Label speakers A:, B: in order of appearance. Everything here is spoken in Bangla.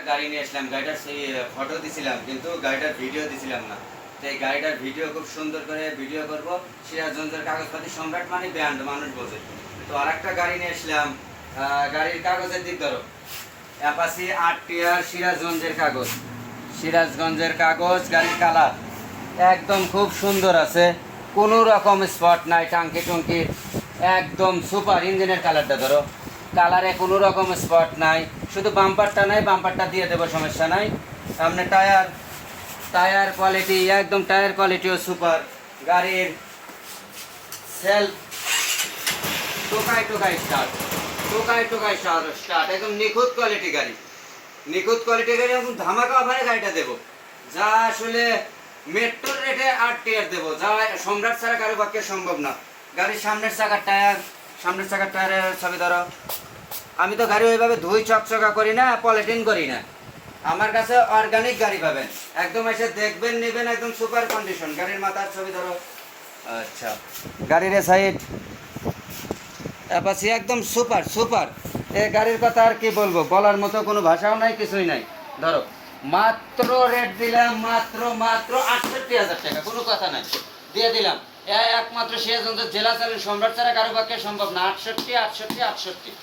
A: গাড়ি নিয়ে আসলাম, গাড়িটার সেই ফটো দিছিলাম কিন্তু গাড়িটার ভিডিও দিছিলাম না। তো এই গাড়িটার ভিডিও খুব সুন্দর করে ভিডিও করব। সিরাজগঞ্জের কাগজপাতি সম্রাট মানে ব্র্যান্ড, মানুষ বোঝে। তো আর একটা গাড়ি নিয়ে আসলাম, গাড়ির কাগজের দিক ধরো, অ্যাপাচি 8 টিয়ার, সিরাজগঞ্জের কাগজ, সিরাজগঞ্জের কাগজ, গাড়ির কালার একদম খুব সুন্দর আছে, কোনো রকম স্পট নাই, টাঙ্কি টুঙ্কি একদম সুপার। ইঞ্জিনের কালারটা ধরো, কালারে কোনো রকম স্পট নাই, শুধু বাম্পারটা নাই, বাম্পারটা দিয়ে দেবো, সমস্যা নাই। সামনে টায়ার, টায়ার কোয়ালিটি একদম, টায়ার কোয়ালিটিও সুপার। গাড়ির সেলফ টোকায় টোকায় স্টার্ট, টোকায় টোকায় স্টার্ট, একদম নিখুঁত কোয়ালিটি গাড়ি, নিখুঁত কোয়ালিটি গাড়ি। এবং ধামাকা অফারে গাড়িটা দেবো, যা আসলে মেট্রোর রেটে 8 টিয়ার দেবো, যা সম্রাট ছাড়া কারো পক্ষে সম্ভব না। গাড়ির সামনের চাকার টায়ার, সামনের চাকার টায়ারের ছবি ধরো। আমি তো গাড়ি ওইভাবে ধুই চকচকা করি না, পলিটিন করি না, আমার কাছে অর্গানিক গাড়ি পাবেন, একদম এসে দেখবেন নেবেন, একদম সুপার কন্ডিশন। গাড়ির মাথার ছবি ধরো। আচ্ছা, গাড়ির সাইড অ্যাপাচি একদম সুপার সুপার। এই গাড়ির কথা আর কি বলবো, বলার মতো কোনো ভাষাও নাই, কিছুই নাই। ধরো মাত্র রেট দিলাম, মাত্র মাত্র 68,000 টাকা, কোনো কথা নাই, দিয়ে দিলাম। একমাত্র সিরাজগঞ্জ জেলা চালের সম্রাট ছাড়া কারো পক্ষে সম্ভব না। 68, 68, 68।